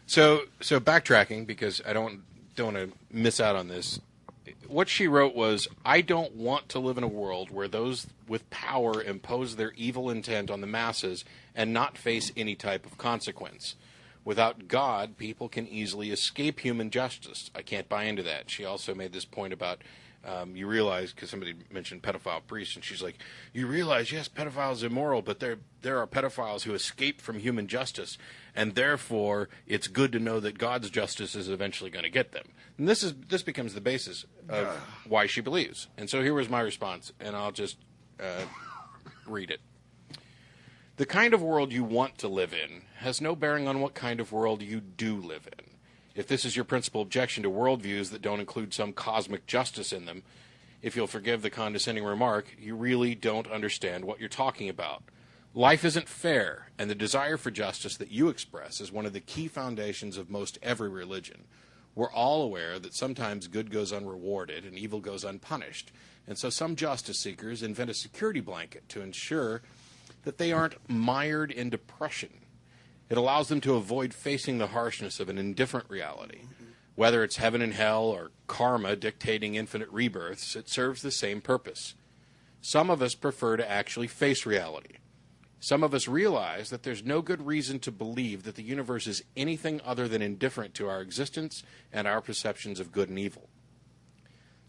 So backtracking, because I don't want to miss out on this. What she wrote was, I don't want to live in a world where those with power impose their evil intent on the masses and not face any type of consequence. Without God, people can easily escape human justice. I can't buy into that. She also made this point about, you realize, because somebody mentioned pedophile priests, and she's like, you realize, yes, pedophiles is immoral, but there are pedophiles who escape from human justice, and therefore it's good to know that God's justice is eventually going to get them. And this becomes the basis of why she believes. And so here was my response, and I'll just read it. The kind of world you want to live in has no bearing on what kind of world you do live in. If this is your principal objection to worldviews that don't include some cosmic justice in them, if you'll forgive the condescending remark, you really don't understand what you're talking about. Life isn't fair, and the desire for justice that you express is one of the key foundations of most every religion. We're all aware that sometimes good goes unrewarded and evil goes unpunished, and so some justice seekers invent a security blanket to ensure that they aren't mired in depression. It allows them to avoid facing the harshness of an indifferent reality. Whether it's heaven and hell or karma dictating infinite rebirths, it serves the same purpose. Some of us prefer to actually face reality. Some of us realize that there's no good reason to believe that the universe is anything other than indifferent to our existence and our perceptions of good and evil.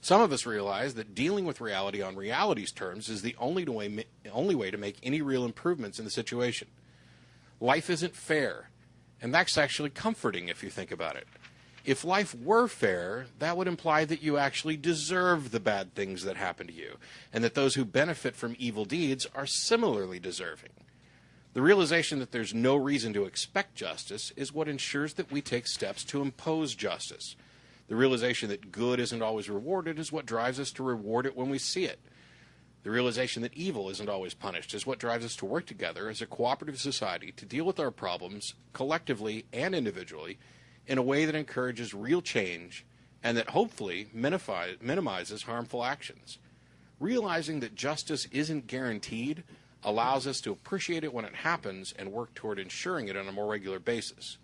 Some of us realize that dealing with reality on reality's terms is the only way to make any real improvements in the situation. Life isn't fair, and that's actually comforting if you think about it. If life were fair, that would imply that you actually deserve the bad things that happen to you, and that those who benefit from evil deeds are similarly deserving. The realization that there's no reason to expect justice is what ensures that we take steps to impose justice. The realization that good isn't always rewarded is what drives us to reward it when we see it. The realization that evil isn't always punished is what drives us to work together as a cooperative society to deal with our problems collectively and individually in a way that encourages real change and that hopefully minimizes harmful actions. Realizing that justice isn't guaranteed allows us to appreciate it when it happens and work toward ensuring it on a more regular basis.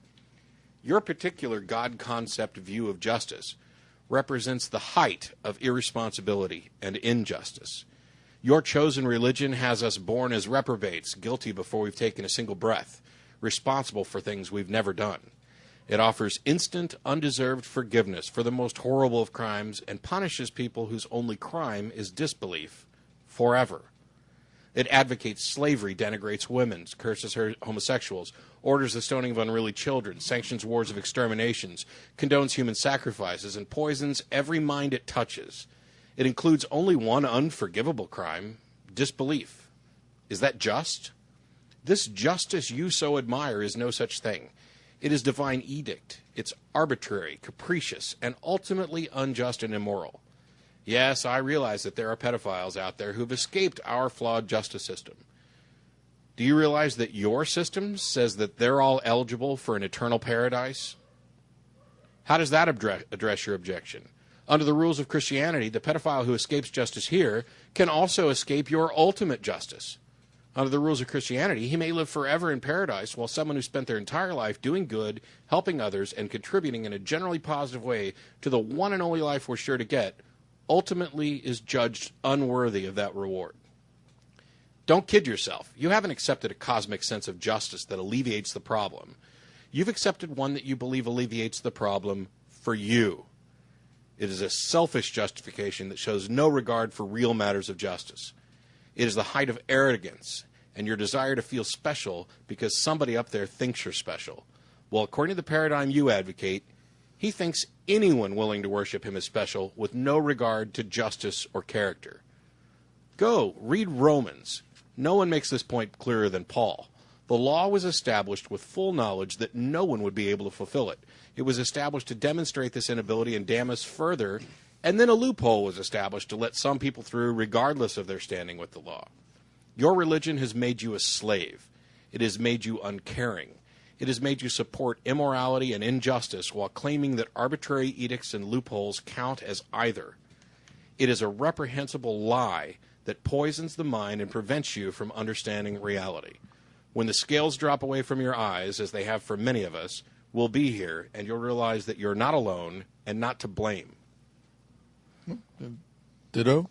Your particular God concept view of justice represents the height of irresponsibility and injustice. Your chosen religion has us born as reprobates, guilty before we've taken a single breath, responsible for things we've never done. It offers instant, undeserved forgiveness for the most horrible of crimes and punishes people whose only crime is disbelief forever. It advocates slavery, denigrates women, curses homosexuals, orders the stoning of unruly children, sanctions wars of exterminations, condones human sacrifices, and poisons every mind it touches. It includes only one unforgivable crime, disbelief. Is that just? This justice you so admire is no such thing. It is divine edict. It's arbitrary, capricious, and ultimately unjust and immoral. Yes, I realize that there are pedophiles out there who've escaped our flawed justice system. Do you realize that your system says that they're all eligible for an eternal paradise? How does that address your objection? Under the rules of Christianity, the pedophile who escapes justice here can also escape your ultimate justice. Under the rules of Christianity, he may live forever in paradise, while someone who spent their entire life doing good, helping others, and contributing in a generally positive way to the one and only life we're sure to get, ultimately is judged unworthy of that reward. Don't kid yourself. You haven't accepted a cosmic sense of justice that alleviates the problem. You've accepted one that you believe alleviates the problem for you. It is a selfish justification that shows no regard for real matters of justice. It is the height of arrogance and your desire to feel special because somebody up there thinks you're special. Well, according to the paradigm you advocate, he thinks anyone willing to worship him is special with no regard to justice or character. Go, read Romans. No one makes this point clearer than Paul. The law was established with full knowledge that no one would be able to fulfill it. It was established to demonstrate this inability and damn us further, and then a loophole was established to let some people through regardless of their standing with the law. Your religion has made you a slave. It has made you uncaring. It has made you support immorality and injustice while claiming that arbitrary edicts and loopholes count as either. It is a reprehensible lie that poisons the mind and prevents you from understanding reality. When the scales drop away from your eyes, as they have for many of us, will be here, and you'll realize that you're not alone and not to blame. Ditto.